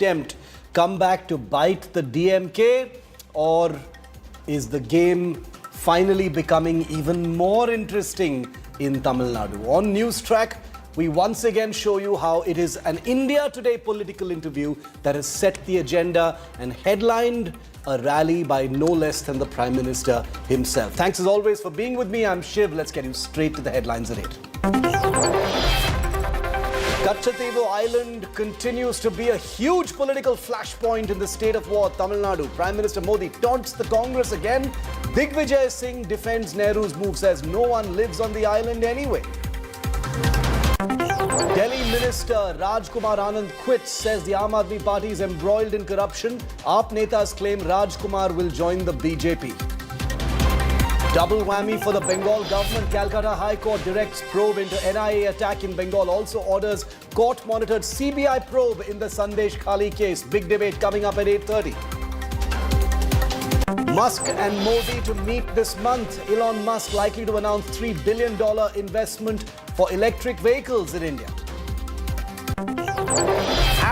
attempt come back to bite the DMK, or is the game finally becoming even more interesting in Tamil Nadu? On Newstrack, we once again show you how it is an India Today political interview that has set the agenda and headlined a rally by no less than the Prime Minister himself. Thanks as always for being with me. I'm Shiv. Let's get you straight to the headlines at 8. Kachativu Island continues to be a huge political flashpoint in the state of war, Tamil Nadu. Prime Minister Modi taunts the Congress again. Digvijay Singh defends Nehru's move, says no one lives on the island anyway. Delhi Minister Rajkumar Anand quits, says the Aam Aadmi Party is embroiled in corruption. AAP netas claim Rajkumar will join the BJP. Double whammy for the Bengal government. Calcutta High Court directs probe into NIA attack in Bengal. Also orders court-monitored CBI probe in the Sandeshkhali case. Big debate coming up at 8:30. Musk and Modi to meet this month. Elon Musk likely to announce $3 billion investment for electric vehicles in India.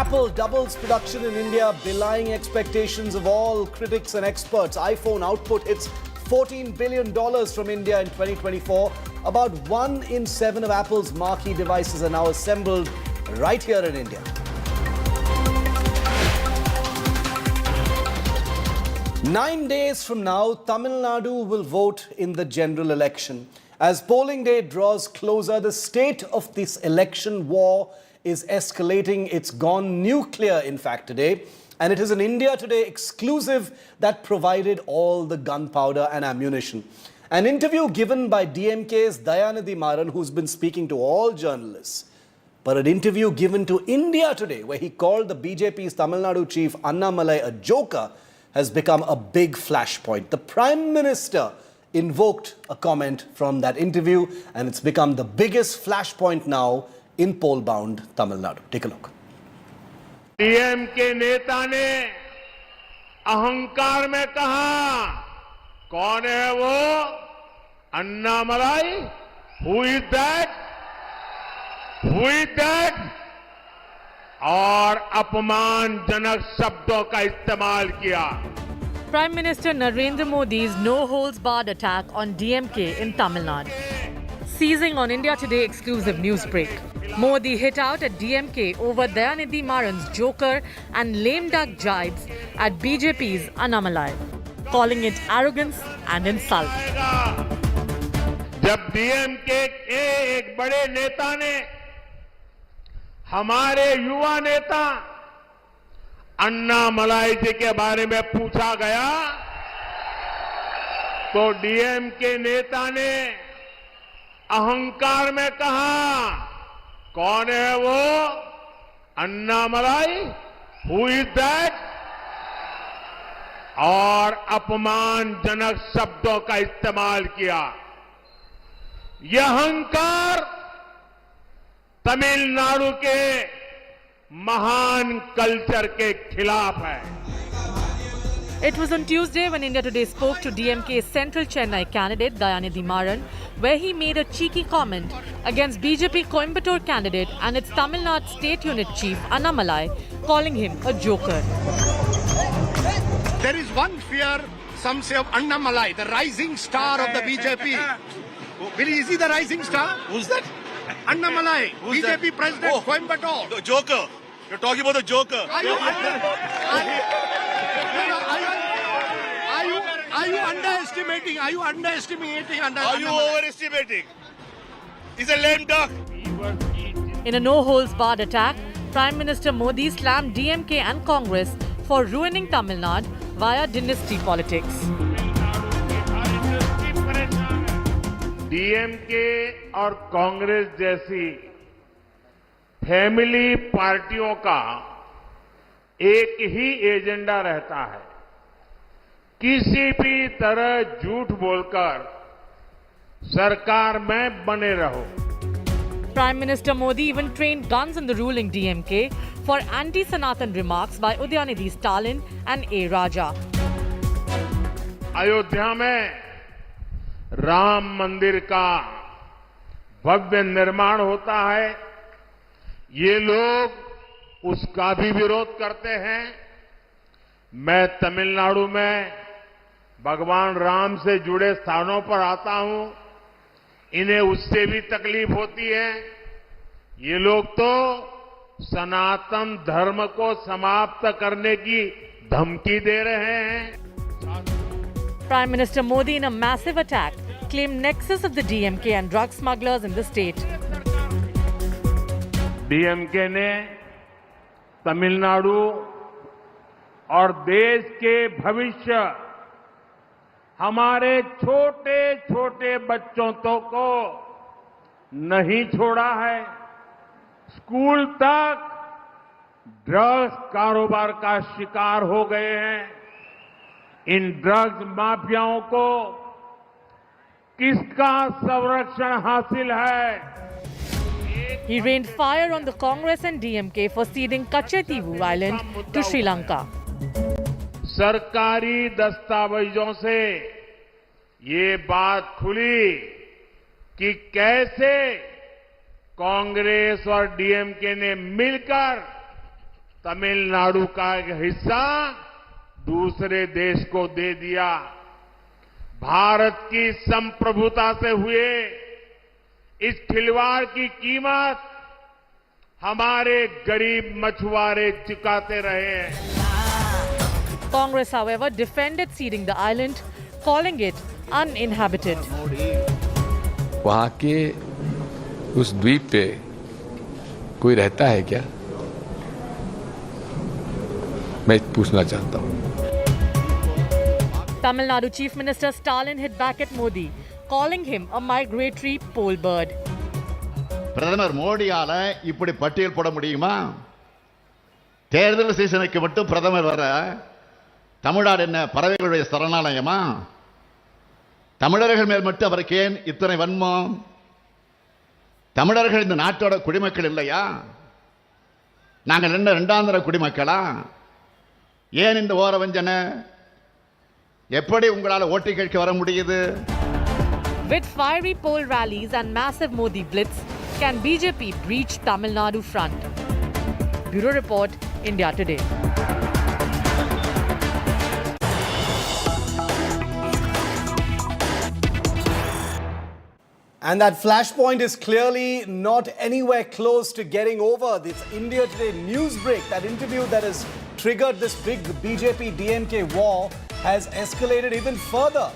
Apple doubles production in India, belying expectations of all critics and experts. iPhone output hits $14 billion from India in 2024. About 1 in 7 of Apple's marquee devices are now assembled right here in India. Nine days from now, Tamil Nadu will vote in the general election. As polling day draws closer, the state of this election war is escalating. It's gone nuclear, in fact, today. And it is an India Today exclusive that provided all the gunpowder and ammunition. An interview given by DMK's Dayanidhi Maran, who's been speaking to all journalists, but an interview given to India Today, where he called the BJP's Tamil Nadu chief Annamalai a joker, has become a big flashpoint. The Prime Minister invoked a comment from that interview, and it's become the biggest flashpoint now in poll-bound Tamil Nadu. Take a look. DM के नेता ने अहंकार में कहा, कौन है वो? Annamalai? Who is that? Who is that? और अपमानजनक शब्दों का इस्तेमाल किया. Prime Minister Narendra Modi's no-holds-barred attack on DMK in Tamil Nadu. Seizing on India Today exclusive news break. Modi hit out at DMK over Dayanidhi Maran's joker and lame duck jibes at BJP's Annamalai, calling it arrogance and insult. जब DMK के एक बड़े नेता ने हमारे युवा नेता अन्नामलाई जी के बारे में पूछा गया, तो डीएमके नेता ने अहंकार में कहा, कौन है वो? अन्नामलाई? Who is that? और अपमानजनक शब्दों का इस्तेमाल किया. यह अहंकार तमिलनाडु के महान कल्चर के खिलाफ है. It was on Tuesday when India Today spoke to DMK's central Chennai candidate Dayanidhi Maran, where he made a cheeky comment against BJP Coimbatore candidate and its Tamil Nadu state unit chief Annamalai, calling him a joker. There is one fear, some say, of Annamalai, the rising star of the BJP. Is he the rising star? Who's that? Annamalai, Who's BJP that? president, Oh, Coimbatore. The joker. You're talking about the joker. Are you underestimating? Are you underestimating? Are you overestimating? He's a lame duck. In a no-holds-barred attack, Prime Minister Modi slammed DMK and Congress for ruining Tamil Nadu via dynasty politics. DMK और कांग्रेस जैसी family पार्टियों का एक ही agenda रहता है, किसी भी तरह झूठ बोलकर सरकार में बने रहो. Prime Minister Modi even trained guns in the ruling DMK for anti-Sanatan remarks by Udayanidhi Stalin and A. Raja. Ayodhya में राम मंदिर का भव्य निर्माण होता है. ये लोग उसका भी विरोध करते हैं। मैं तमिलनाडु में भगवान राम से जुड़े स्थानों पर आता हूं, इन्हें उससे भी तकलीफ होती है। ये लोग तो सनातन धर्म को समाप्त करने की धमकी दे रहे हैं। Prime Minister Modi, in a massive attack, claimed nexus of the DMK and drug smugglers in the state. DMK ने तमिलनाडु और देश के भविष्य, हमारे छोटे छोटे बच्चों को नहीं छोड़ा है। स्कूल तक ड्रग्स कारोबार का शिकार हो गए हैं। इन ड्रग्स माफियाओं को किसका संरक्षण हासिल है? He rained fire on the Congress and DMK for ceding Kachetivu Island to Sri Lanka. सरकारी दस्तावेजों से ये बात खुली कि कैसे कांग्रेस और डीएमके ने मिलकर तमिलनाडु का एक हिस्सा दूसरे देश को दे दिया। भारत की संप्रभुता से हुए इस खिलवाड़ की कीमत हमारे गरीब मछुआरे चुकाते रहे हैं। Congress, however, defended ceding the island, calling it uninhabited. वहां के उस द्वीप पे कोई रहता है क्या? मैं पूछना चाहता हूं। Tamil Nadu Chief Minister Stalin hit back at Modi, calling him a migratory pole bird. பிரதமர் மோடியால இப்படி பட்டியல் போட முடியுமா? தேர்தல் சீசனுக்கு மட்டும் பிரதமர் வர தமிழ்நாடு என்ன பறவைகளுடைய சரணாலயமா? தமிழர்கள் மேல் மட்டும் அவருக்கு ஏன் இத்தனை வன்மம்? தமிழர்கள் இந்த நாட்டோட குடிமக்கள் இல்லையா? நாங்கள் என்ன இரண்டாந்தர குடிமக்களா? ஏன் இந்த ஓரவஞ்சனை? எப்படி உங்களால் ஓட்டு கேட்க வர முடியுது? With fiery poll rallies and massive Modi blitz, can BJP breach Tamil Nadu front? Bureau Report, India Today. And that flashpoint is clearly not anywhere close to getting over. This India Today news break, that interview that has triggered this big BJP DMK war, has escalated even further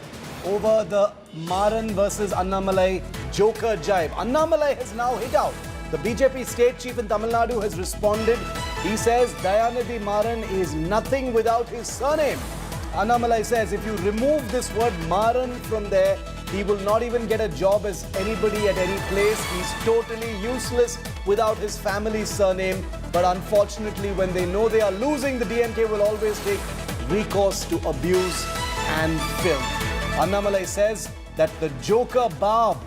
over the Maran versus Annamalai Joker jibe. Annamalai has now hit out. The BJP state chief in Tamil Nadu has responded. He says Dayanidhi Maran is nothing without his surname. Annamalai says if you remove this word Maran from there, he will not even get a job as anybody at any place. He's totally useless without his family's surname. But unfortunately, when they know they are losing, the DMK will always take recourse to abuse and filth. Annamalai says that the Joker barb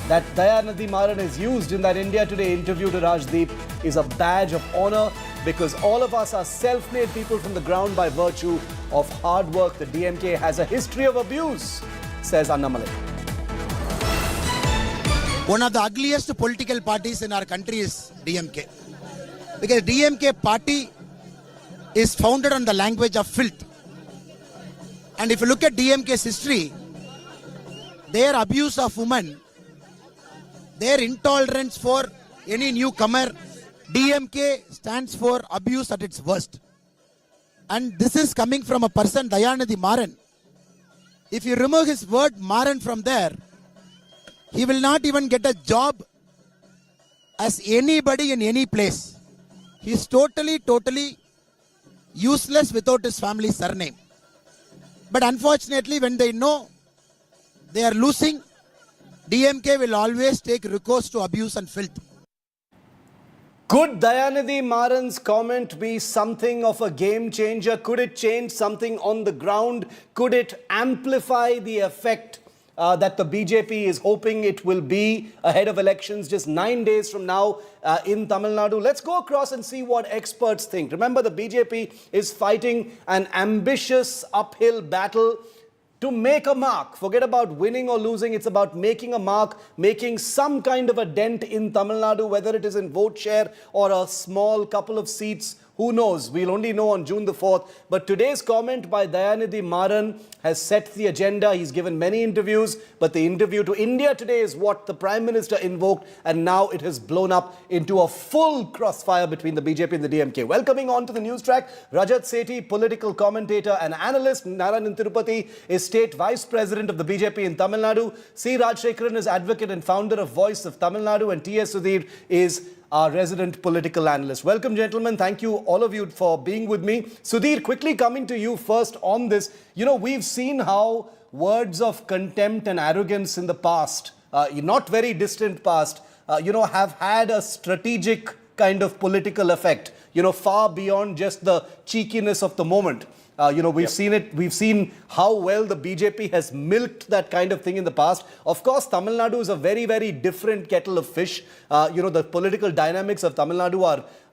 that Dayanidhi Maran has used in that India Today interview to Rajdeep is a badge of honor, because all of us are self-made people from the ground by virtue of hard work. The DMK has a history of abuse, says Annamalai. One of the ugliest political parties in our country is DMK. Because DMK party is founded on the language of filth. And if you look at DMK's history, their abuse of women, their intolerance for any newcomer, DMK stands for abuse at its worst. And this is coming from a person, Dayanidhi Maran. If you remove his word Maran from there, he will not even get a job as anybody in any place. He is totally useless without his family's surname. But unfortunately, when they know they are losing, DMK will always take recourse to abuse and filth. Could Dayanidhi Maran's comment be something of a game changer? Could it change something on the ground? Could it amplify the effect that the BJP is hoping it will be ahead of elections just 9 days from now in Tamil Nadu? Let's go across and see what experts think. Remember, the BJP is fighting an ambitious uphill battle. to make a mark. Forget about winning or losing. It's about making a mark, making some kind of a dent in Tamil Nadu, whether it is in vote share or a small couple of seats. Who knows? We'll only know on June the 4th. But today's comment by Dayanidhi Maran has set the agenda. He's given many interviews, but the interview to India today is what the Prime Minister invoked, and now it has blown up into a full crossfire between the BJP and the DMK. Welcoming on to the Newstrack, Rajat Sethi, political commentator and analyst. Narayan Tirupati is State Vice President of the BJP in Tamil Nadu. C. Rajshekharan is advocate and founder of Voice of Tamil Nadu, and T.S. Sudhir is our resident political analyst. Welcome, gentlemen. Thank you, all of you, for being with me. Sudhir, quickly coming to you first on this. You know, we've seen how words of contempt and arrogance in the past, not very distant past, have had a strategic kind of political effect, far beyond just the cheekiness of the moment. We've seen it. We've seen how well the BJP has milked that kind of thing in the past. Of course, Tamil Nadu is a very, very different kettle of fish. The political dynamics of Tamil Nadu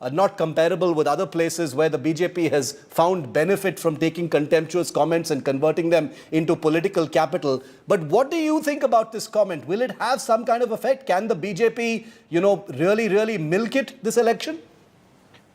are not comparable with other places where the BJP has found benefit from taking contemptuous comments and converting them into political capital. But what do you think about this comment? Will it have some kind of effect? Can the BJP, really, really milk it this election?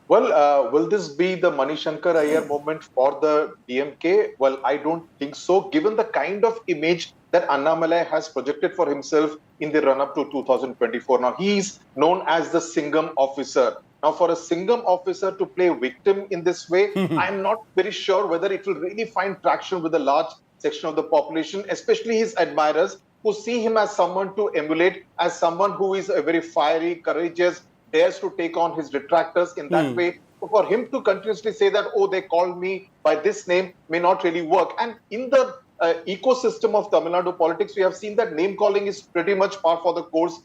Well, will this be the Manishankar Iyer moment for the DMK? Well, I don't think so, given the kind of image that Annamalai has projected for himself in the run-up to 2024. Now, he's known as the Singham officer. Now, for a Singham officer to play victim in this way, I'm not very sure whether it will really find traction with a large section of the population, especially his admirers, who see him as someone to emulate, as someone who is a very fiery, courageous, dares to take on his detractors in that way. So for him to continuously say that, oh, they called me by this name, may not really work. And in the ecosystem of Tamil Nadu politics, we have seen that name calling is pretty much par for the course.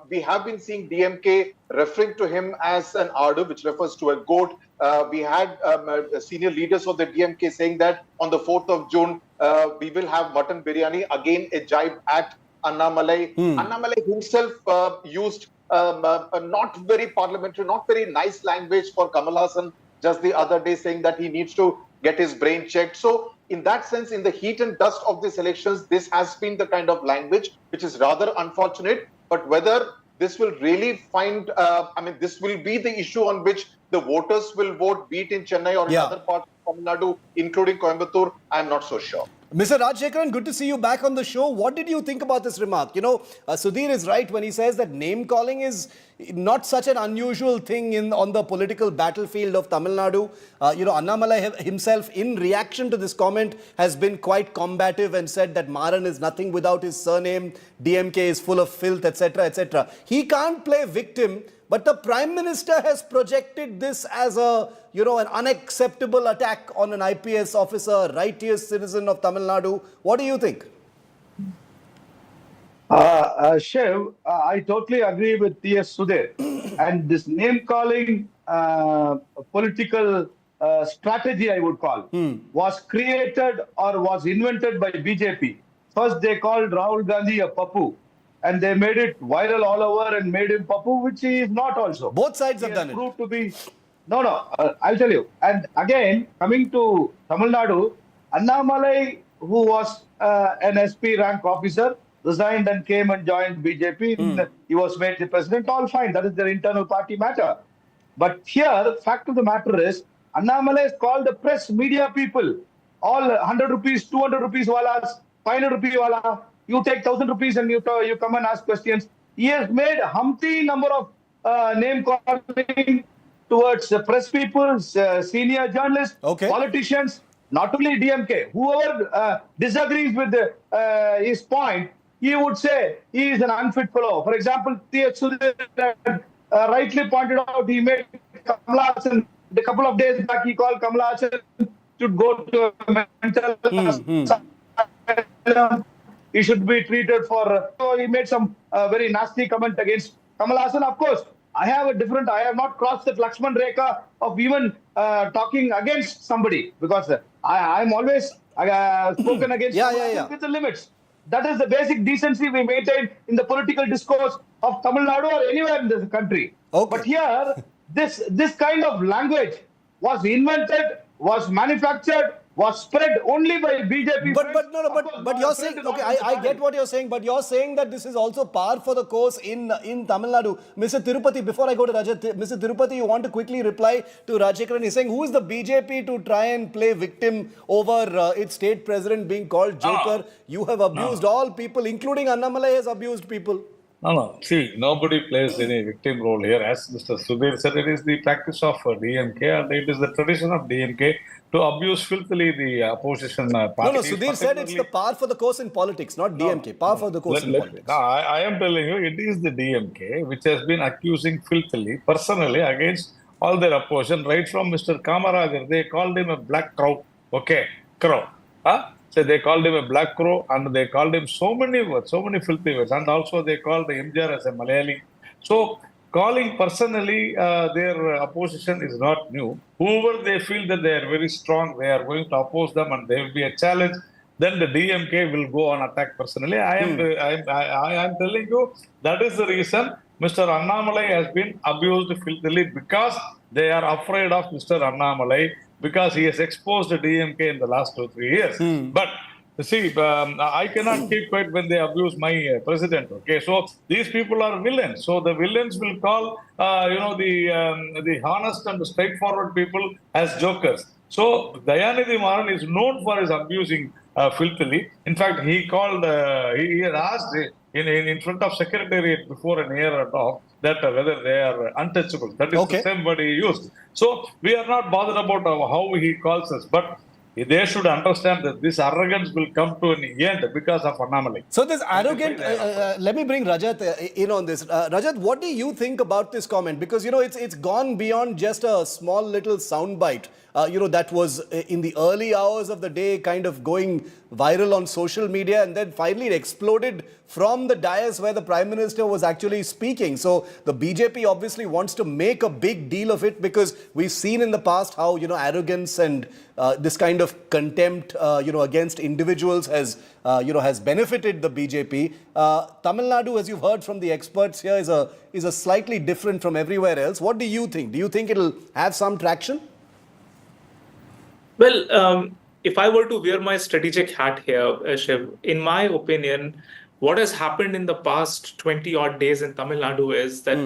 We have been seeing DMK referring to him as an Adu, which refers to a goat. We had senior leaders of the DMK saying that on the 4th of June, we will have mutton biryani, again a jibe at Annamalai. Annamalai himself used not very parliamentary, not very nice language for Kamal Hassan just the other day, saying that he needs to get his brain checked. So in that sense, in the heat and dust of these elections, this has been the kind of language which is rather unfortunate. But whether this will really find, this will be the issue on which the voters will vote, be it in Chennai or in other parts of Tamil Nadu, including Coimbatore, I'm not so sure. Mr. Rajshekharan, good to see you back on the show. What did you think about this remark? Sudhir is right when he says that name calling is not such an unusual thing on the political battlefield of Tamil Nadu. Annamalai himself, in reaction to this comment, has been quite combative and said that Maran is nothing without his surname, DMK is full of filth, etc., etc. He can't play victim, but the Prime Minister has projected this as an unacceptable attack on an IPS officer, righteous citizen of Tamil Nadu. What do you think? Shiv, I totally agree with T.S. Sudhir. And this name-calling political strategy, I would call, was created or was invented by BJP. First, they called Rahul Gandhi a Papu. And they made it viral all over and made him Papu, which he is not also. Both sides have done it. Proved to be... I'll tell you. And again, coming to Tamil Nadu, Annamalai, who was an SP rank officer, resigned and came and joined BJP. He was made the president. All fine. That is their internal party matter. But here, fact of the matter is, Annamalai is called the press media people. All 100 rupees, 200 rupees walas, 500 rupees wala. You take 1,000 rupees and you come and ask questions. He has made a humpty number of name calling towards press people, senior journalists, politicians, not only DMK. Whoever disagrees with his point, he would say he is an unfit fellow. For example, T.S. Sudhir rightly pointed out, he made Kamal Hassan, a couple of days back, he called Kamal Hassan should go to a mental asylum. He should be treated for... So he made some very nasty comment against Kamal Hassan. Of course, I have not crossed that Lakshman Rekha of even talking against somebody, because I'm always spoken against with the limits. That is the basic decency we maintain in the political discourse of Tamil Nadu or anywhere in the country. But here, this kind of language was invented, was manufactured, was spread only by BJP. But you're saying, okay, I get what you're saying, but you're saying that this is also par for the course in Tamil Nadu. Mr. Tirupati, before I go to Rajat, Mr. Tirupati, you want to quickly reply to Rajekran. He's saying, who is the BJP to try and play victim over its state president being called Joker? You have abused all people, including Annamalai has abused people. No. See, nobody plays any victim role here. As Mr. Sudhir said, it is the practice of DMK and it is the tradition of DMK to abuse filthily the opposition party. No, Sudhir said it's the par for the course in politics, not DMK. Par for the course in politics. No, I am telling you, it is the DMK which has been accusing filthily, personally, against all their opposition, right from Mr. Kamarajar. They called him a black crow. Okay, crow. Huh? So they called him a black crow and they called him so many words, so many filthy words. And also they called the MJR as a Malayali. So calling personally their opposition is not new. Whoever they feel that they are very strong, they are going to oppose them and there will be a challenge, then the DMK will go on attack personally. I am telling you, that is the reason Mr. Annamalai has been abused filthily, because they are afraid of Mr. Annamalai, because he has exposed the DMK in the last 2-3 years. But see, I cannot keep quiet when they abuse my president. Okay, so these people are villains. So the villains will call, the honest and straightforward people as jokers. So Dayanidhi Maran is known for his abusing filthily. In fact, he called, he had asked in front of Secretariat before an year and a half that whether they are untouchable. That is the same word he used. So we are not bothered about how he calls us, but they should understand that this arrogance will come to an end because of Annamalai. So this arrogant, let me bring Rajat in on this. Rajat, what do you think about this comment? Because, it's gone beyond just a small little soundbite. That was in the early hours of the day kind of going viral on social media, and then finally it exploded from the dais where the Prime Minister was actually speaking. So the BJP obviously wants to make a big deal of it, because we've seen in the past how, arrogance and this kind of contempt, against individuals has benefited the BJP. Tamil Nadu, as you've heard from the experts here, is a slightly different from everywhere else. What do you think? Do you think it'll have some traction? Well, if I were to wear my strategic hat here, Shiv, in my opinion, what has happened in the past 20 odd days in Tamil Nadu is that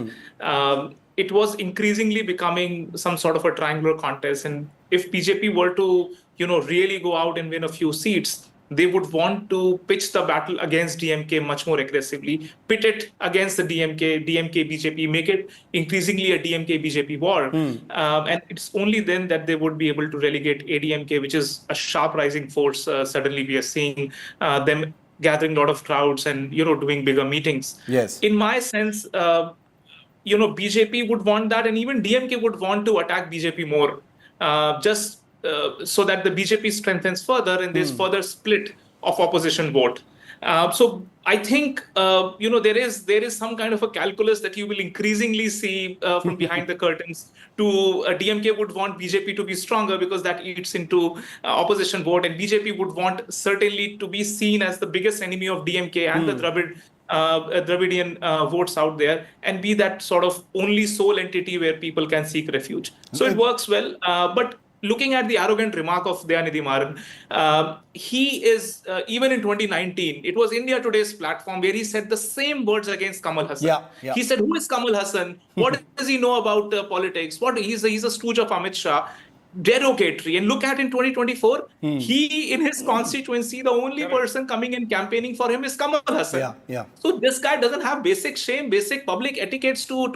it was increasingly becoming some sort of a triangular contest. And if BJP were to, really go out and win a few seats, they would want to pitch the battle against DMK much more aggressively, pit it against the DMK, BJP, make it increasingly a DMK-BJP war. And it's only then that they would be able to relegate ADMK, which is a sharp rising force. Suddenly we are seeing them gathering a lot of crowds and, doing bigger meetings. Yes. In my sense, BJP would want that, and even DMK would want to attack BJP more, so that the BJP strengthens further and there's further split of opposition vote. So I think, there is some kind of a calculus that you will increasingly see from behind the curtains. DMK would want BJP to be stronger because that eats into opposition vote, and BJP would want certainly to be seen as the biggest enemy of DMK and the Dravidian votes out there, and be that sort of only sole entity where people can seek refuge. So it works well, but looking at the arrogant remark of Dayanidhi Maran, he is, even in 2019, it was India Today's platform where he said the same words against Kamal Hassan. Yeah. He said, who is Kamal Hassan? What does he know about politics? He's a stooge of Amit Shah. Derogatory. And look at in 2024, he, in his constituency, the only person coming and campaigning for him is Kamal Hassan. Yeah. So this guy doesn't have basic shame, basic public etiquettes to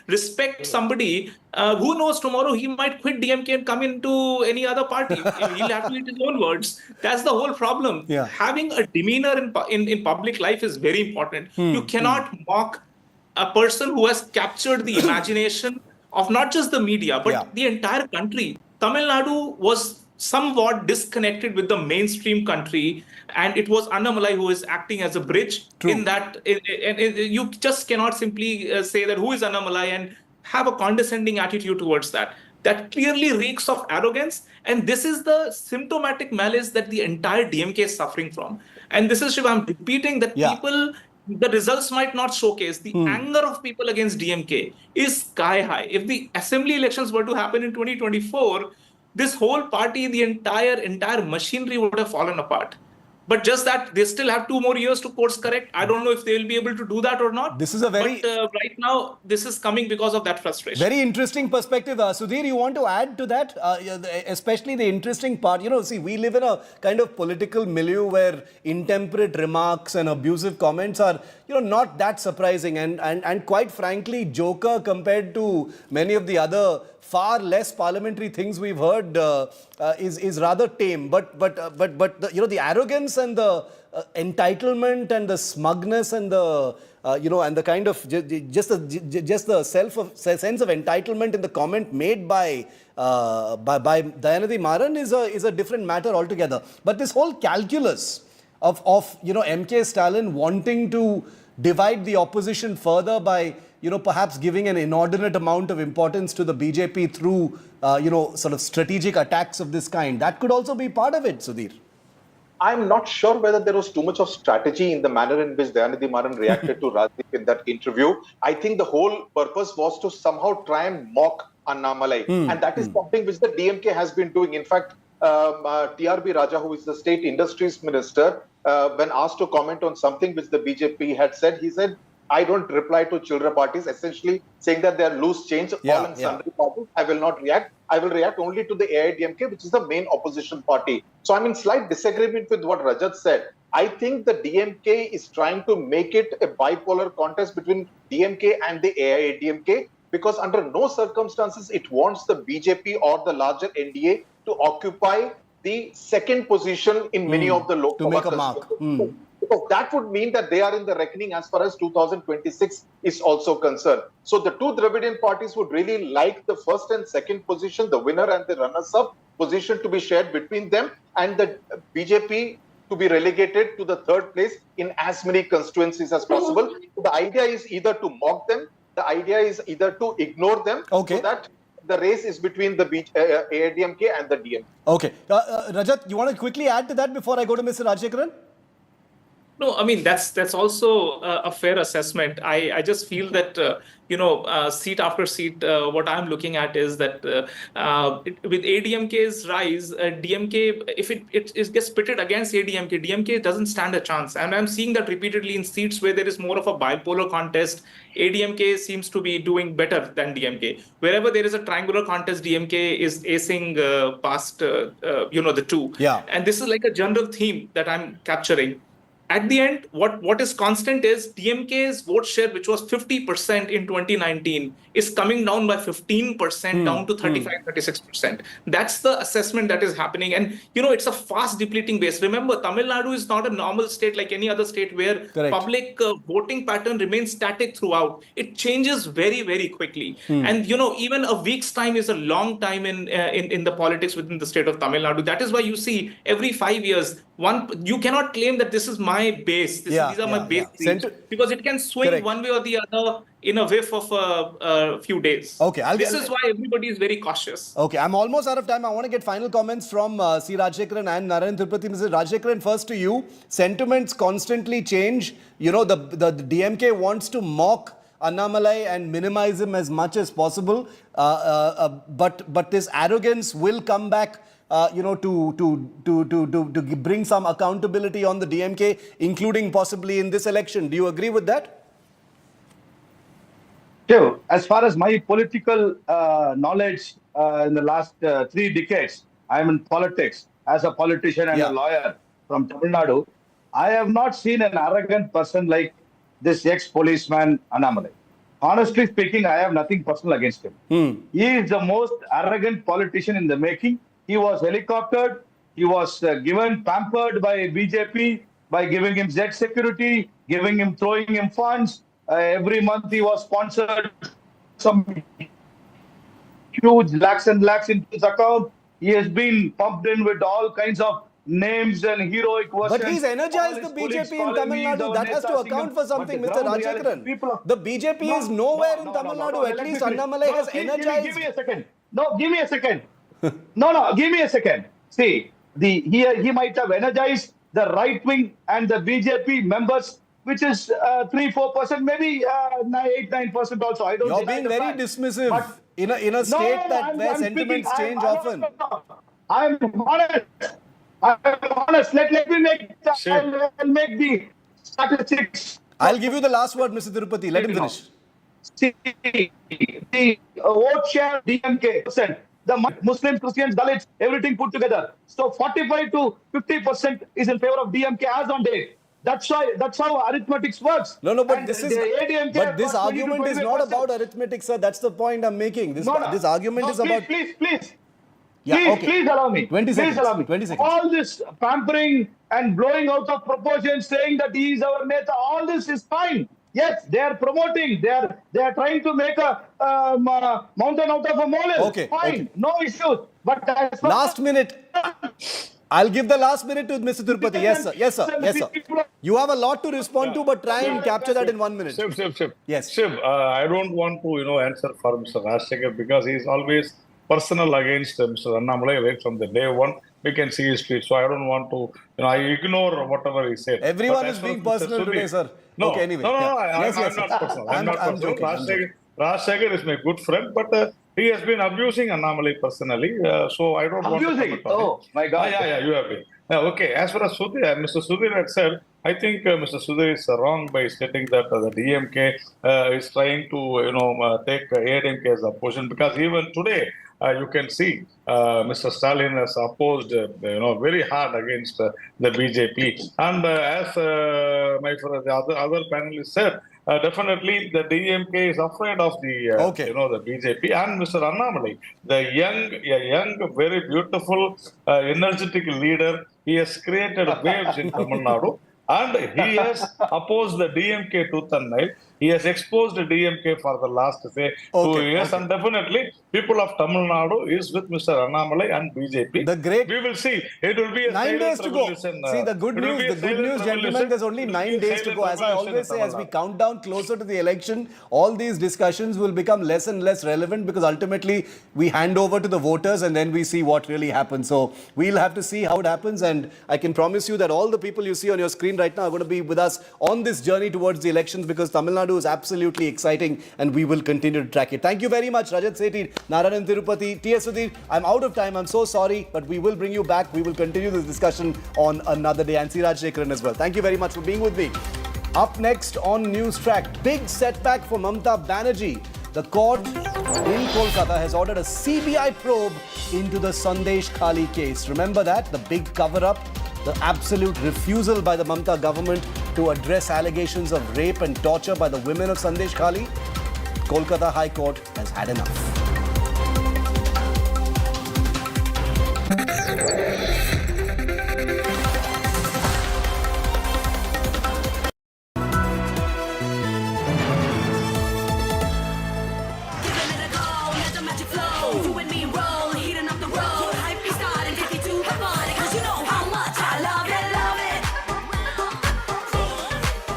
respect somebody. Who knows, tomorrow he might quit DMK and come into any other party. He'll have to eat his own words. That's the whole problem. Yeah. Having a demeanor in public life is very important. You cannot mock a person who has captured the imagination of not just the media, but the entire country. Tamil Nadu was somewhat disconnected with the mainstream country, and it was Annamalai who is acting as a bridge in that. And you just cannot simply say that who is Annamalai and have a condescending attitude towards that. That clearly reeks of arrogance, and this is the symptomatic malice that the entire DMK is suffering from. And this is, Shiv, I'm repeating that people, the results might not showcase the anger of people against DMK is sky high. If the assembly elections were to happen in 2024, this whole party, the entire machinery would have fallen apart. But just that they still have 2 more years to course correct. I don't know if they will be able to do that or not. This is a very... But right now, this is coming because of that frustration. Very interesting perspective. Sudhir, you want to add to that? Especially the interesting part. See, we live in a kind of political milieu where intemperate remarks and abusive comments are, not that surprising. And quite frankly, joker compared to many of the other far less parliamentary things we've heard is rather tame. But the arrogance and the entitlement and the smugness and the and the kind of just the sense of entitlement in the comment made by Dayanidhi Maran is a different matter altogether. But this whole calculus of MK Stalin wanting to divide the opposition further by perhaps giving an inordinate amount of importance to the BJP through, sort of strategic attacks of this kind. That could also be part of it, Sudhir. I'm not sure whether there was too much of strategy in the manner in which Dayanidhi Maran reacted to Rajdeep in that interview. I think the whole purpose was to somehow try and mock Annamalai. And that is something which the DMK has been doing. In fact, TRB Raja, who is the State Industries Minister, when asked to comment on something which the BJP had said, he said, I don't reply to children parties, essentially saying that they are loose change, all and sundry parties. I will not react. I will react only to the AIDMK, which is the main opposition party. So I'm in slight disagreement with what Rajat said. I think the DMK is trying to make it a bipolar contest between DMK and the AIDMK, because under no circumstances it wants the BJP or the larger NDA to occupy the second position in many of the local to make a mark. Because that would mean that they are in the reckoning as far as 2026 is also concerned. So the two Dravidian parties would really like the first and second position, the winner and the runners-up position to be shared between them, and the BJP to be relegated to the third place in as many constituencies as possible. So the idea is either to mock them, the idea is either to ignore them, so that the race is between the AIDMK and the DMK. Okay. Rajat, you want to quickly add to that before I go to Mr. Rajshekharan? No, I mean, that's also a fair assessment. I just feel that, seat after seat, what I'm looking at is that with ADMK's rise, DMK, if it gets pitted against ADMK, DMK doesn't stand a chance. And I'm seeing that repeatedly in seats where there is more of a bipolar contest. ADMK seems to be doing better than DMK. Wherever there is a triangular contest, DMK is acing past, the two. Yeah. And this is like a general theme that I'm capturing. At the end, what is constant is DMK's vote share, which was 50% in 2019, is coming down by 15% down to 35-36%. That's the assessment that is happening. And, it's a fast depleting base. Remember, Tamil Nadu is not a normal state like any other state where public voting pattern remains static throughout. It changes very, very quickly. And, even a week's time is a long time in the politics within the state of Tamil Nadu. That is why you see every 5 years, you cannot claim that this is my base. These are my base seats, because it can swing one way or the other in a whiff of a few days. Okay, this is why everybody is very cautious. Okay, I'm almost out of time. I want to get final comments from C. Rajshekharan and Narayan Tirupati. Mr. Rajshekharan, first to you. Sentiments constantly change. The DMK wants to mock Annamalai and minimize him as much as possible. But this arrogance will come back. To bring some accountability on the DMK, including possibly in this election. Do you agree with that? Sure. As far as my political knowledge in the last 3 decades, I am in politics as a politician and a lawyer from Tamil Nadu. I have not seen an arrogant person like this ex-policeman Annamalai. Honestly speaking, I have nothing personal against him. He is the most arrogant politician in the making. He was helicoptered. He was pampered by BJP by giving him Z security, throwing him funds. Every month he was sponsored some huge lakhs and lakhs into his account. He has been pumped in with all kinds of names and heroic versions. But he's energized the BJP in Tamil Nadu. That has to account for something, Mr. Rajshekharan. The BJP is nowhere in Tamil Nadu. At least Annamalai has energized. Give me a second. No, give me a second. No, give me a second. See, he might have energized the right wing and the BJP members, which is 3-4%, maybe 8-9% also. I don't. You're being very dismissive. in a state where sentiments change often. I'm honest. Let me make I'll make the statistics. I'll give you the last word, Mr. Tirupati. Let him finish. See, the vote share DMK%. The Muslims, Christians, Dalits, everything put together. So 45 to 50% is in favor of DMK as on date. That's how arithmetics works. No, but And this argument is not about arithmetic, sir. That's the point I'm making. This argument is about. Please. Yeah, Please allow me. 20 seconds. Please allow me. 20 seconds. All this pampering and blowing out of proportion, saying that he is our Neta, all this is fine. Yes, they are promoting. They are trying to make a mountain out of a molehill. Okay. Fine. Okay. No issues. But Last minute. I'll give the last minute to Mr. Tirupati. Yes, sir. You have a lot to respond to, but try and capture that in 1 minute. Shiv. Yes. Shiv, I don't want to, answer for Mr. Rajdeep because he is always personal against Mr. Annamalai right from the day one. We can see his tweet. So I don't want to, I ignore whatever he said. Everyone is being personal today, sir. No, okay, anyway. No, Yes, I'm not personal. I'm not personal. Joking. Rajdeep is my good friend, but he has been abusing Annamalai personally. So I don't want to comment on Oh, my God. Yeah, you have been. Okay, as far as Mr. Sudhir had said, I think Mr. Sudhir is wrong by stating that the DMK is trying to, take ADMK as a position because even today, you can see Mr. Stalin has opposed, very hard against the BJP. And as the other panelists said, definitely the DMK is afraid of the, the BJP and Mr. Annamalai, the young, very beautiful, energetic leader. He has created waves in Tamil Nadu. And he has opposed the DMK tooth and nail. He has exposed the DMK for the last, 2 years. And definitely, people of Tamil Nadu is with Mr. Annamalai and BJP. We will see. It will be a 9 days to go. See, the good news, gentlemen, there's only 9 days to go. As I always say, as we count down closer to the election, all these discussions will become less and less relevant because ultimately we hand over to the voters and then we see what really happens. So we'll have to see how it happens. And I can promise you that all the people you see on your screen right now are going to be with us on this journey towards the elections because Tamil Nadu is absolutely exciting and we will continue to track it. Thank you very much, Rajat Sethi, Narayan Tirupati, T.S. Sudhir. I'm out of time. I'm so sorry, but we will bring you back. We will continue this discussion on another day. And C. Rajshekharan as well. Thank you very much for being with me. Up next on Newstrack, big setback for Mamata Banerjee. The court in Kolkata has ordered a CBI probe into the Sandeshkhali case. Remember that? The big cover-up, the absolute refusal by the Mamata government to address allegations of rape and torture by the women of Sandeshkhali. Kolkata High Court has had enough.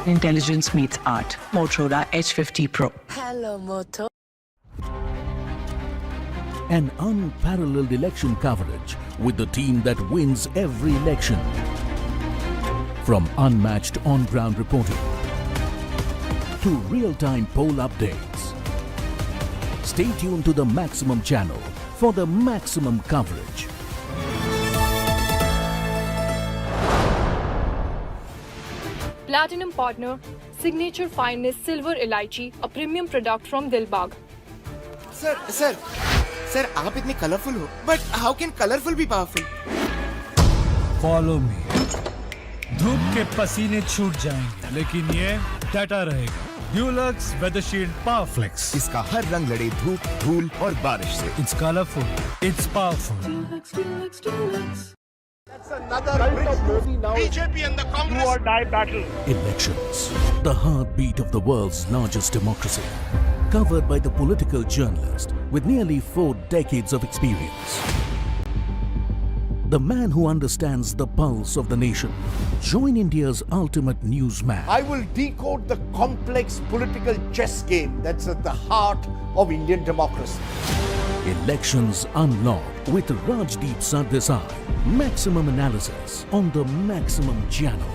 Intelligence meets art. Motorola H50 Pro. Hello, Moto. An unparalleled election coverage with the team that wins every election. From unmatched on-ground reporting to real-time poll updates. Stay tuned to the Maximum channel for the maximum coverage. Platinum partner, Signature Finest Silver Elaichi, a premium product from Dilbagh. Sir, आप इतने colorful हो, but how can colorful be powerful? Follow me. धूप के पसीने छूट जाएंगे, लेकिन ये डटा रहेगा. Dulux Weather Shield Power Flex. इसका हर रंग लड़े धूप, धूल और बारिश से. It's colorful. It's powerful. That's another BJP and the Congress do or die battle. Elections, the heartbeat of the world's largest democracy. Covered by the political journalist with nearly 4 decades of experience. The man who understands the pulse of the nation. Join India's ultimate newsman. I will decode the complex political chess game that's at the heart of Indian democracy. Elections Unlocked with Rajdeep Sardesai. Maximum analysis on the Maximum channel.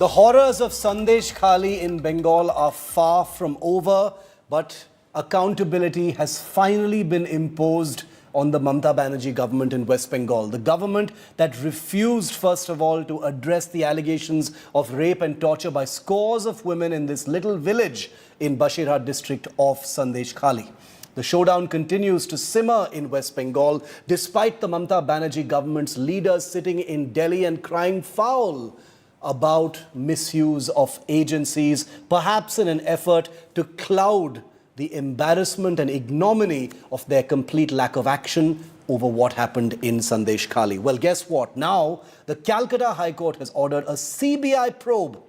The horrors of Sandeshkhali in Bengal are far from over, but accountability has finally been imposed on the Mamata Banerjee government in West Bengal. The government that refused, first of all, to address the allegations of rape and torture by scores of women in this little village in Basirhat district of Sandeshkhali. The showdown continues to simmer in West Bengal, despite the Mamata Banerjee government's leaders sitting in Delhi and crying foul about misuse of agencies, perhaps in an effort to cloud the embarrassment and ignominy of their complete lack of action over what happened in Sandeshkhali. Well, guess what? Now, the Calcutta High Court has ordered a CBI probe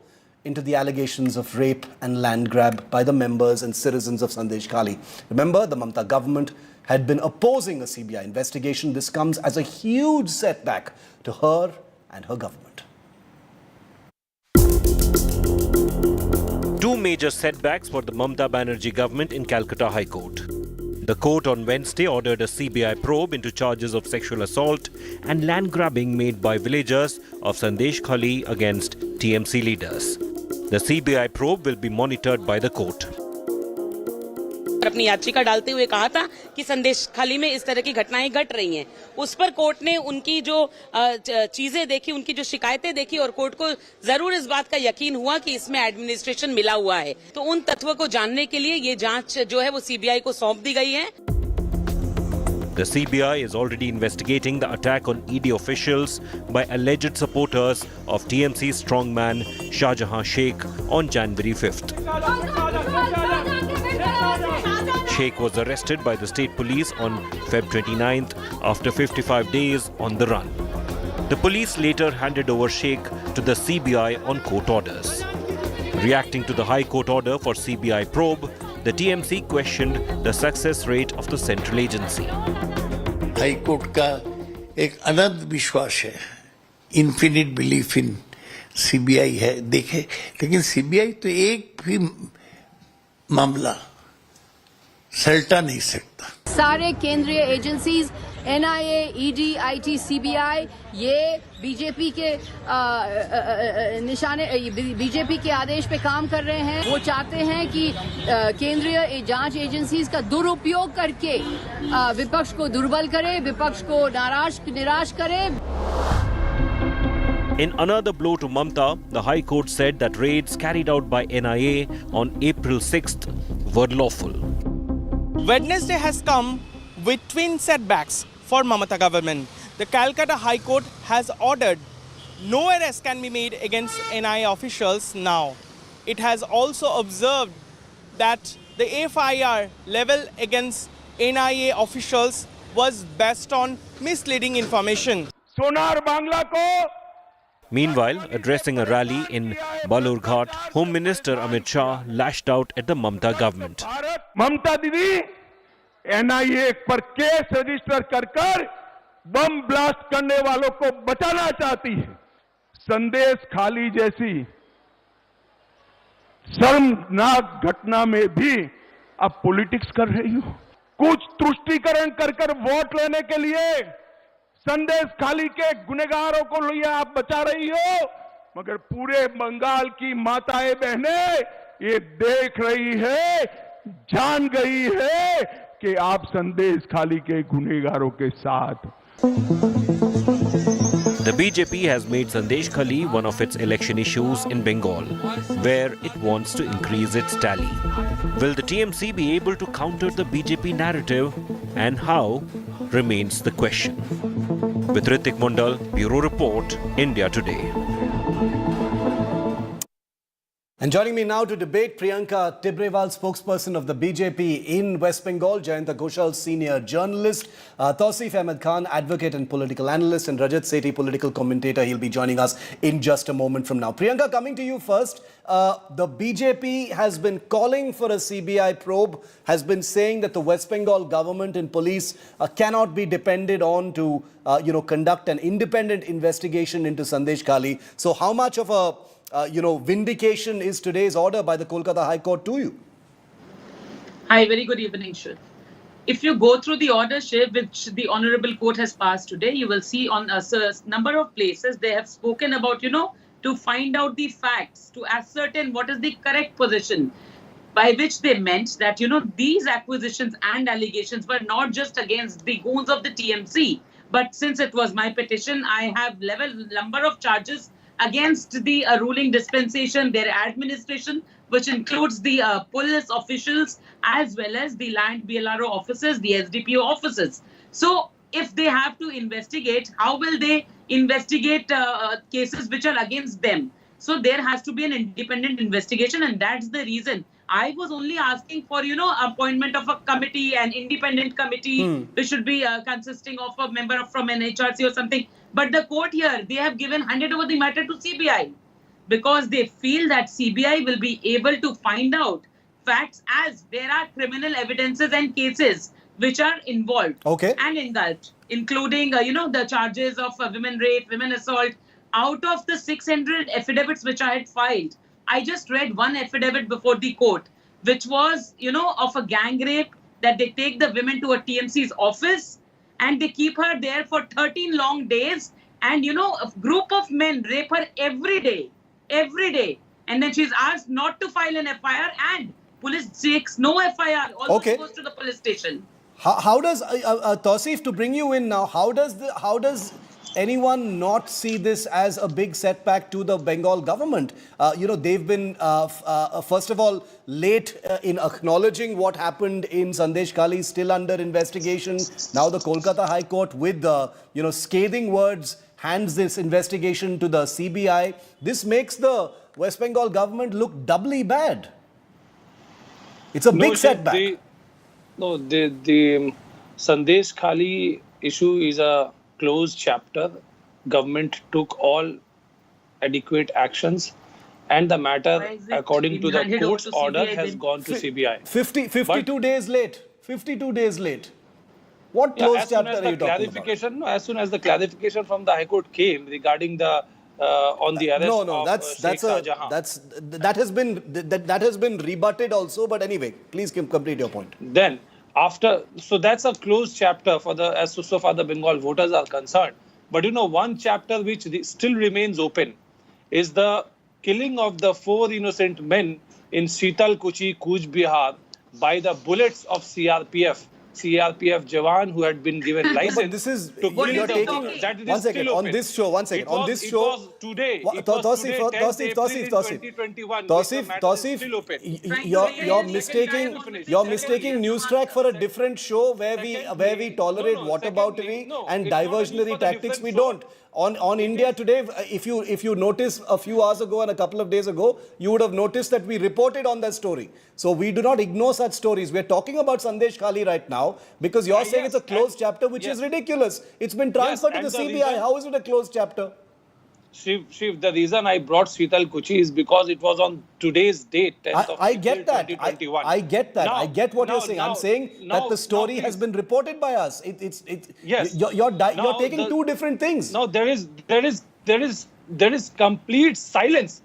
into the allegations of rape and land grab by the members and citizens of Sandeshkhali. Remember, the Mamata government had been opposing a CBI investigation. This comes as a huge setback to her and her government. Two major setbacks for the Mamata Banerjee government in Calcutta High Court. The court on Wednesday ordered a CBI probe into charges of sexual assault and land grabbing made by villagers of Sandeshkhali against TMC leaders. The CBI probe will be monitored by the court. अपनी याचिका डालते हुए कहा था कि संदेशखाली में इस तरह की घटनाएं घट रही हैं। उस पर कोर्ट ने उनकी जो चीजें देखी, उनकी जो शिकायतें देखी और कोर्ट को जरूर इस बात का यकीन हुआ कि इसमें एडमिनिस्ट्रेशन मिला हुआ है। तो उन तथ्यों को जानने के लिए ये जांच जो है वो सीबीआई को सौंप दी गई है। The CBI is already investigating the attack on ED officials by alleged supporters of TMC strongman Shahjahan Sheikh on January 5th. Sheikh was arrested by the state police on Feb 29th after 55 days on the run. The police later handed over Sheikh to the CBI on court orders. Reacting to the High Court order for CBI probe, the TMC questioned the success rate of the central agency. High court का एक अनंत विश्वास है, infinite belief in CBI है। देखे, लेकिन CBI तो एक भी मामला सलटा नहीं सकता। सारे केंद्रीय agencies NIA, ED, IT, CBI ये बीजेपी के निशाने, बीजेपी के आदेश पे काम कर रहे हैं। वो चाहते हैं कि केंद्रीय जांच एजेंसीज का दुरुपयोग करके विपक्ष को दुर्बल करे, विपक्ष को निराश करे। In another blow to Mamata, the High Court said that raids carried out by NIA on April 6th were lawful. Wednesday has come with twin setbacks for Mamata government. The Calcutta High Court has ordered no arrest can be made against NIA officials now. It has also observed that the FIR level against NIA officials was based on misleading information. Sonar Bangla को Meanwhile, addressing a rally in Balurghat, Home Minister Amit Shah lashed out at the Mamata government. ममता दीदी NIA पर case register कर bomb blast करने वालों को बचाना चाहती है। संदेशखाली जैसी शर्मनाक घटना में भी अब पॉलिटिक्स कर रही हो। कुछ तुष्टीकरण कर वोट लेने के लिए संदेशखाली के गुनहगारों को लिए आप बचा रही हो, मगर पूरे बंगाल की माताएं बहनें ये देख रही है, जान गई है कि आप संदेशखाली के गुनहगारों के साथ। The BJP has made Sandeshkhali one of its election issues in Bengal, where it wants to increase its tally. Will the TMC be able to counter the BJP narrative, and how remains the question. With Ritik Mondal, Bureau Report, India Today. And joining me now to debate, Priyanka Tibrewal, spokesperson of the BJP in West Bengal, Jayanta Ghoshal, senior journalist, Tausif Ahmed Khan, advocate and political analyst, and Rajat Sethi, political commentator. He'll be joining us in just a moment from now. Priyanka, coming to you first. The BJP has been calling for a CBI probe, has been saying that the West Bengal government and police cannot be depended on to, conduct an independent investigation into Sandeshkhali. So how much of a vindication is today's order by the Kolkata High Court to you? Hi, very good evening, Shiv. If you go through the order, Shiv, which the Honorable Court has passed today, you will see on a number of places they have spoken about, to find out the facts, to ascertain what is the correct position, by which they meant that, these acquisitions and allegations were not just against the goons of the TMC, but since it was my petition, I have leveled number of charges against the ruling dispensation, their administration, which includes the police officials as well as the land BLRO officers, the SDPO officers. So if they have to investigate, how will they investigate cases which are against them? So there has to be an independent investigation, and that's the reason I was only asking for, appointment of a committee, an independent committee, which should be consisting of a member from an HRC or something. But the court here, they have handed over the matter to CBI because they feel that CBI will be able to find out facts, as there are criminal evidences and cases which are involved and engulfed, including, the charges of women rape, women assault. Out of the 600 affidavits which I had filed, I just read one affidavit before the court, which was, of a gang rape, that they take the women to a TMC's office and they keep her there for 13 long days. And, a group of men rape her every day. And then she's asked not to file an FIR, and police takes no FIR, also goes to the police station. How does, Tausif, to bring you in now, how does anyone not see this as a big setback to the Bengal government? They've been, first of all, late in acknowledging what happened in Sandeshkhali, still under investigation. Now the Kolkata High Court, with scathing words, hands this investigation to the CBI. This makes the West Bengal government look doubly bad. It's a big setback. The Sandeshkhali issue is a closed chapter. Government took all adequate actions, and the matter, according to the court's order, has gone to CBI. 52 days late. 52 days late. What closed chapter are you talking about? As soon as the clarification from the High Court came regarding the on the arrest that has been rebutted also. But anyway, please complete your point. Then so that's a closed chapter for so far the Bengal voters are concerned. But one chapter which still remains open is the killing of the 4 innocent men in Sheetalkuchi, Coach Bihar, by the bullets of CRPF Jawan who had been given license. But this is, you're taking, one second, on this show, It was today. Tausif, you're mistaking Newstrack for a different show where we tolerate whataboutery and diversionary tactics. We don't. On India Today, if you notice a few hours ago and a couple of days ago, you would have noticed that we reported on that story. So we do not ignore such stories. We're talking about Sandeshkhali right now because you're saying it's a closed chapter, which is ridiculous. It's been transferred to the CBI. How is it a closed chapter? Shiv, the reason I brought Sheetalkuchi is because it was on today's date, 10th of I get that. 2021. I get that. I get what you're saying. I'm saying that the story has been reported by us. Yes. You're taking two different things. No, there is complete silence.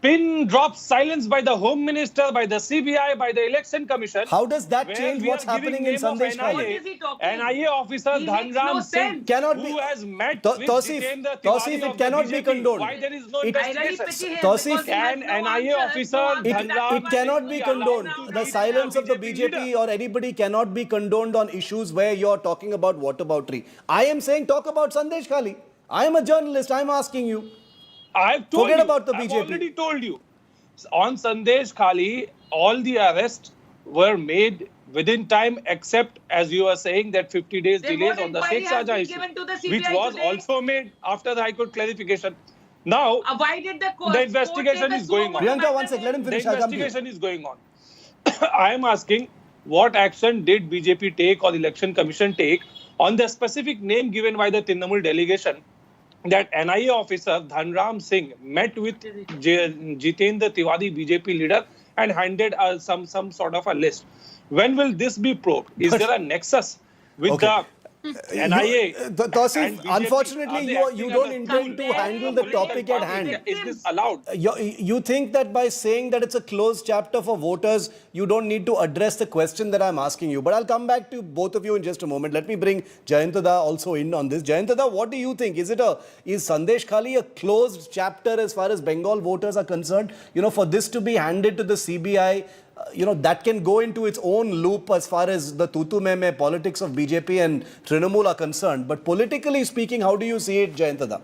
Pin drop silence by the Home Minister, by the CBI, by the Election Commission. How does that change what's happening in Sandeshkhali? NIA officer Dhanram Singh, who has met with Jitendra Tausif, it cannot be condoned. Why there is no investigation? Tausif, Can NIA officer it cannot be condoned. The silence of the BJP or anybody cannot be condoned on issues where you're talking about whataboutery. I am saying talk about Sandeshkhali. I am a journalist. I am asking you. Forget about the BJP. I've already told you. On Sandeshkhali, all the arrests were made within time, except, as you are saying, that 50 days delays on the Sheikh Shahjahan issue, which was also made after the High Court clarification. Now, why did the investigation is going on. Priyanka, one second, let him finish. The investigation is going on. I am asking, what action did BJP take or the Election Commission take on the specific name given by the Trinamool delegation, that NIA officer Dhanram Singh met with Jitendra Tiwari, BJP leader, and handed some sort of a list? When will this be probed? Is there a nexus with the NIA. Tausif, BJP, unfortunately, you don't intend to handle the topic at hand. Is this allowed? You think that by saying that it's a closed chapter for voters, you don't need to address the question that I'm asking you. But I'll come back to both of you in just a moment. Let me bring Jayantada also in on this. Jayantada, what do you think? Is Sandeshkhali a closed chapter as far as Bengal voters are concerned? For this to be handed to the CBI, that can go into its own loop as far as the tutu meme politics of BJP and Trinamool are concerned. But politically speaking, how do you see it, Jayantada?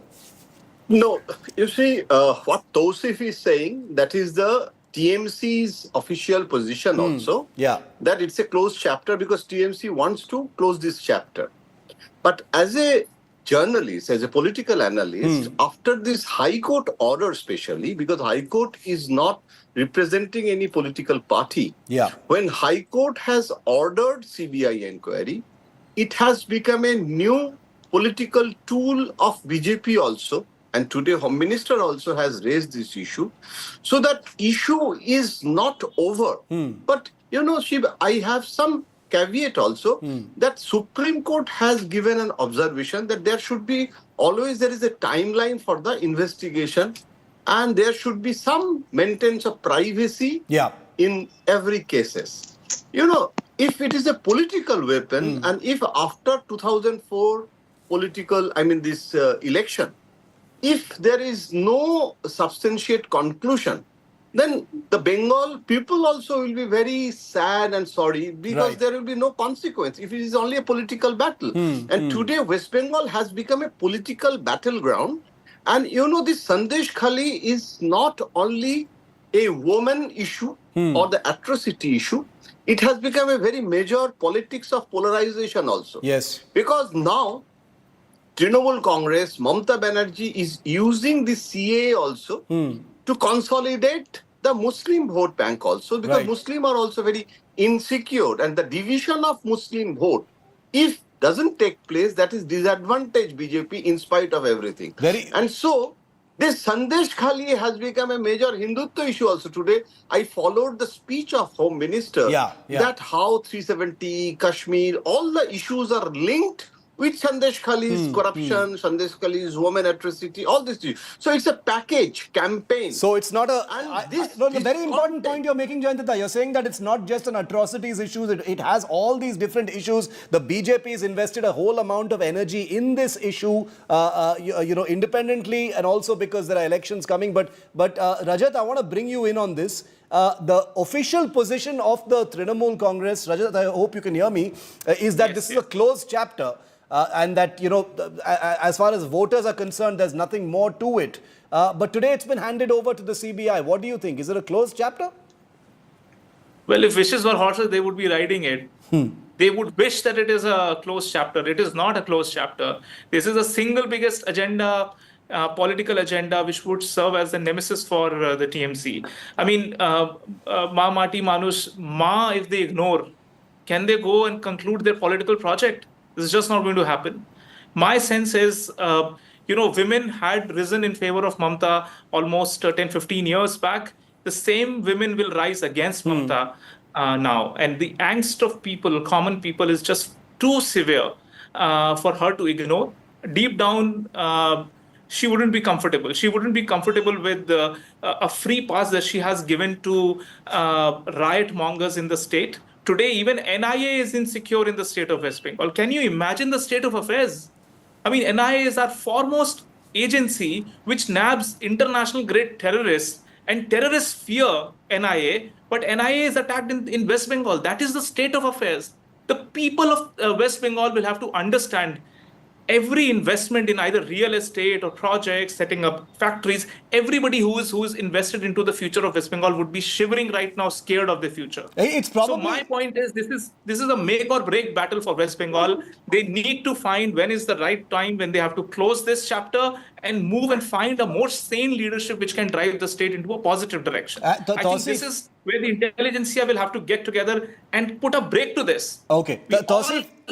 No, you see, what Tausif is saying, that is the TMC's official position also. Yeah. That it's a closed chapter because TMC wants to close this chapter. But as a journalist, as a political analyst, after this High Court order especially, because High Court is not representing any political party. Yeah. When High Court has ordered CBI inquiry, it has become a new political tool of BJP also. And today Home Minister also has raised this issue. So that issue is not over. But, Shiv, I have some caveat also that Supreme Court has given an observation that there is a timeline for the investigation and there should be some maintenance of privacy in every cases. If it is a political weapon and if after 2004 this election, if there is no substantiate conclusion, then the Bengal people also will be very sad and sorry because there will be no consequence if it is only a political battle. And today West Bengal has become a political battleground. And this Sandeshkhali is not only a woman issue or the atrocity issue, it has become a very major politics of polarization also. Yes. Because now Trinamool Congress, Mamata Banerjee is using the CA also to consolidate the Muslim vote bank also because Muslim are also very insecure and the division of Muslim vote, if doesn't take place, that is disadvantage BJP in spite of everything. And so this Sandeshkhali has become a major Hindutva issue also. Today, I followed the speech of Home Minister that how 370, Kashmir, all the issues are linked with Sandeshkhali's corruption, Sandeshkhali's woman atrocity, all this. So it's a package campaign. So it's not the very important point you're making, Jayantada. You're saying that it's not just an atrocities issue. It has all these different issues. The BJP has invested a whole amount of energy in this issue, independently and also because there are elections coming. But Rajat, I want to bring you in on this. The official position of the Trinamool Congress, Rajat, I hope you can hear me, is that this is a closed chapter. And that, as far as voters are concerned, there's nothing more to it. But today it's been handed over to the CBI. What do you think? Is it a closed chapter? Well, if wishes were horses, they would be riding it. They would wish that it is a closed chapter. It is not a closed chapter. This is a single biggest agenda, political agenda, which would serve as the nemesis for the TMC. I mean, Ma Mati Manush, Ma, if they ignore, can they go and conclude their political project? This is just not going to happen. My sense is, women had risen in favor of Mamata almost 10, 15 years back. The same women will rise against Mamata now. And the angst of people, common people, is just too severe for her to ignore. Deep down, she wouldn't be comfortable. She wouldn't be comfortable with a free pass that she has given to riot mongers in the state. Today, even NIA is insecure in the state of West Bengal. Can you imagine the state of affairs? I mean, NIA is our foremost agency which nabs international grade terrorists, and terrorists fear NIA, but NIA is attacked in West Bengal. That is the state of affairs. The people of West Bengal will have to understand every investment in either real estate or projects, setting up factories, everybody who is invested into the future of West Bengal would be shivering right now, scared of the future. It's probably... So my point is, this is a make or break battle for West Bengal. They need to find when is the right time when they have to close this chapter and move and find a more sane leadership which can drive the state into a positive direction. I think this is where the intelligentsia will have to get together and put a break to this. Okay.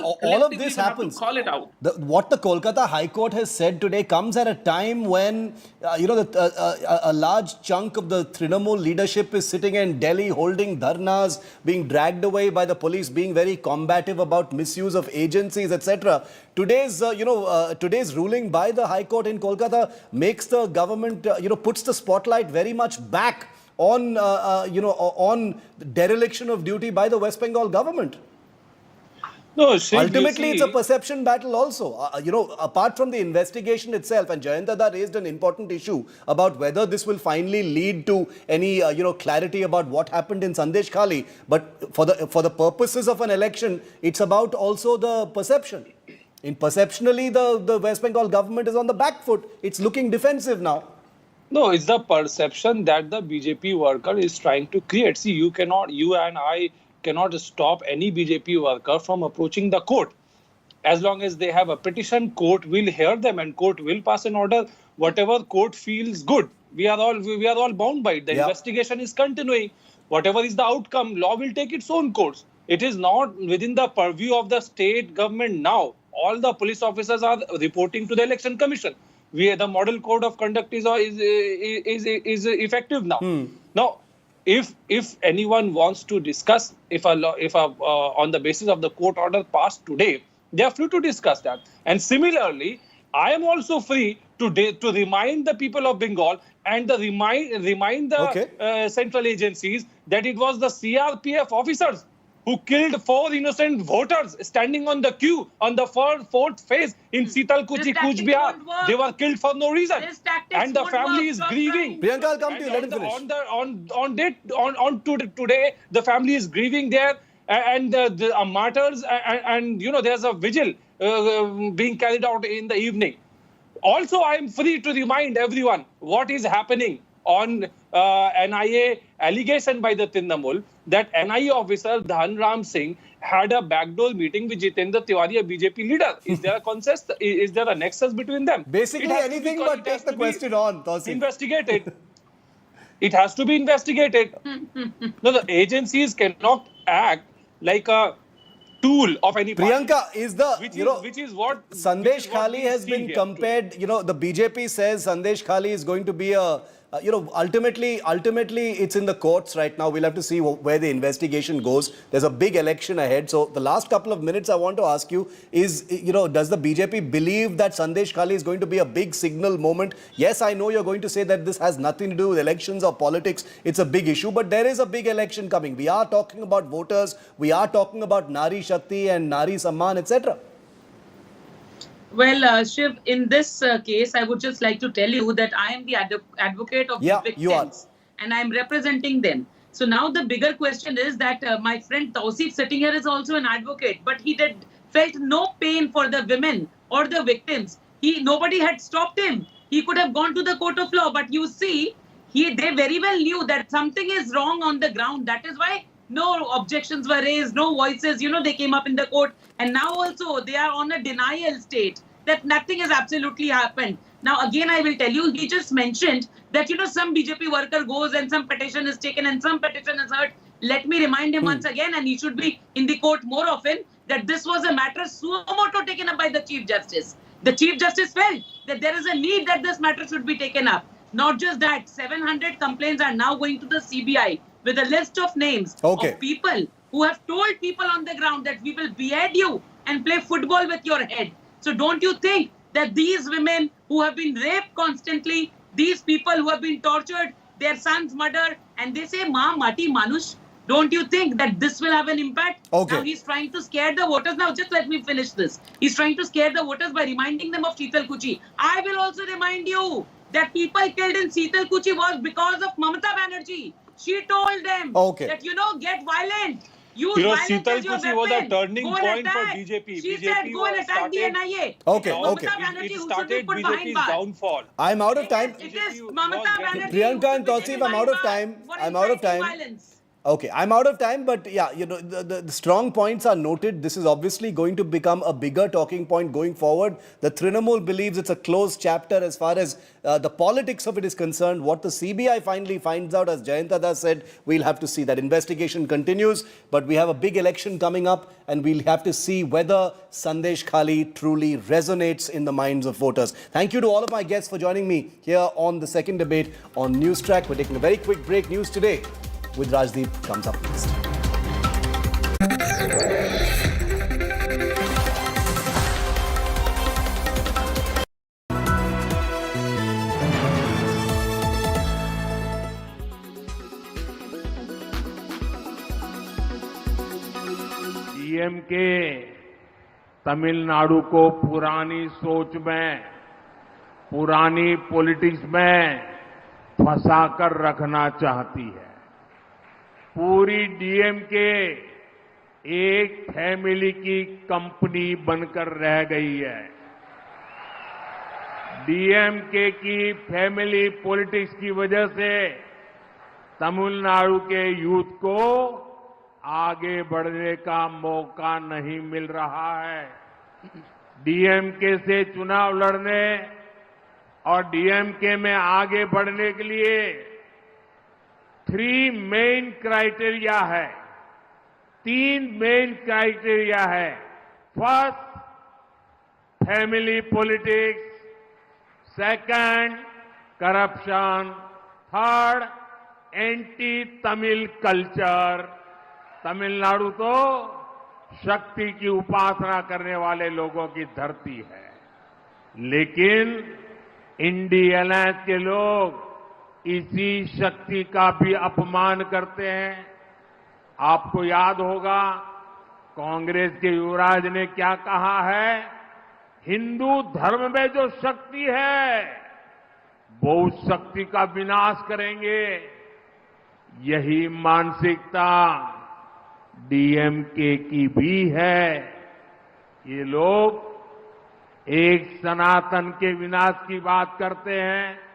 all of this happens. Call it out. What the Kolkata High Court has said today comes at a time when, a large chunk of the Trinamool leadership is sitting in Delhi holding dharnas, being dragged away by the police, being very combative about misuse of agencies, etc. Today's ruling by the High Court in Kolkata makes the government, puts the spotlight very much back on, on dereliction of duty by the West Bengal government. No, Shiv, ultimately, it's a perception battle also. Apart from the investigation itself, and Jayanta raised an important issue about whether this will finally lead to any, clarity about what happened in Sandeshkhali. But for the purposes of an election, it's about also the perception. Perceptionally, the West Bengal government is on the back foot. It's looking defensive now. No, it's the perception that the BJP worker is trying to create. See, you and I cannot stop any BJP worker from approaching the court. As long as they have a petition, court will hear them and court will pass an order. Whatever court feels good, we are all bound by it. The investigation is continuing. Whatever is the outcome, law will take its own course. It is not within the purview of the state government now. All the police officers are reporting to the Election Commission. The model code of conduct is effective now. Now, if anyone wants to discuss on the basis of the court order passed today, they are free to discuss that. And similarly, I am also free to remind the people of Bengal and remind the central agencies that it was the CRPF officers who killed 4 innocent voters standing on the queue on the fourth phase in Sitalkuchi, Kuch Bihar. They were killed for no reason. And the family is grieving. Priyanka, I'll come to you. Let him finish. Today, the family is grieving there and the martyrs and there's a vigil being carried out in the evening. Also, I am free to remind everyone what is happening on NIA allegation by the Trinamool that NIA officer Dhanram Singh had a backdoor meeting with Jitendra Tiwari, a BJP leader. Is there a consist? Is there a nexus between them? Basically anything but take the question on, Tawseef. Investigated. It has to be investigated. No, the agencies cannot act like a tool of any party. Priyanka, which is what Sandeshkhali has been compared. The BJP says Sandeshkhali is going to be a ultimately it's in the courts right now. We'll have to see where the investigation goes. There's a big election ahead. So the last couple of minutes I want to ask you is, does the BJP believe that Sandeshkhali is going to be a big signal moment? Yes, I know you're going to say that this has nothing to do with elections or politics. It's a big issue, but there is a big election coming. We are talking about voters. We are talking about Nari Shakti and Nari Samman, etc. Well, Shiv, in this case, I would just like to tell you that I am the advocate of the victims and I am representing them. So now the bigger question is that my friend Tawseef sitting here is also an advocate, but he felt no pain for the women or the victims. Nobody had stopped him. He could have gone to the court of law, but you see, they very well knew that something is wrong on the ground. That is why no objections were raised, no voices, they came up in the court. And now also they are on a denial state that nothing has absolutely happened. Now, again, I will tell you, he just mentioned that, some BJP worker goes and some petition is taken and some petition is heard. Let me remind him once again, and he should be in the court more often, that this was a matter suo moto taken up by the Chief Justice. The Chief Justice felt that there is a need that this matter should be taken up. Not just that, 700 complaints are now going to the CBI with a list of names of people who have told people on the ground that we will behead you and play football with your head. So don't you think that these women who have been raped constantly, these people who have been tortured, their sons murdered, and they say, Ma, Mati, Manush, don't you think that this will have an impact? Now he's trying to scare the voters. Now just let me finish this. He's trying to scare the voters by reminding them of Sitalkuchi. I will also remind you that people killed in Sitalkuchi was because of Mamata Banerjee. She told them that, get violent. Sitalkuchi was a turning point for BJP. She said, go and attack the NIA. It started BJP's downfall. I'm out of time. It is Mamata Banerjee. Priyanka and Tawseef, I'm out of time. Okay, I'm out of time, but yeah, the strong points are noted. This is obviously going to become a bigger talking point going forward. The Trinamool believes it's a closed chapter as far as the politics of it is concerned. What the CBI finally finds out, as Jayanta said, we'll have to see. That investigation continues, but we have a big election coming up, and we'll have to see whether Sandeshkhali truly resonates in the minds of voters. Thank you to all of my guests for joining me here on the second debate on Newstrack. We're taking a very quick break. News Today with Rajdeep comes up next. DMK Tamil Nadu को पुरानी सोच में, पुरानी politics में फंसाकर रखना चाहती है। पूरी डीएमके एक फैमिली की कंपनी बनकर रह गई है। डीएमके की फैमिली पॉलिटिक्स की वजह से तमिलनाडु के यूथ को आगे बढ़ने का मौका नहीं मिल रहा है। डीएमके से चुनाव लड़ने और डीएमके में आगे बढ़ने के लिए 3 मेन क्राइटेरिया है, 3 मेन क्राइटेरिया है। First, family politics, second, corruption, third, anti Tamil culture. Tamil Nadu तो शक्ति की उपासना करने वाले लोगों की धरती है, लेकिन इंडी अलायंस के लोग इसी शक्ति का भी अपमान करते हैं। आपको याद होगा कांग्रेस के युवराज ने क्या कहा है, हिंदू धर्म में जो शक्ति है वो उस शक्ति का विनाश करेंगे। यही मानसिकता डीएमके की भी है। ये लोग एक सनातन के विनाश की बात करते हैं,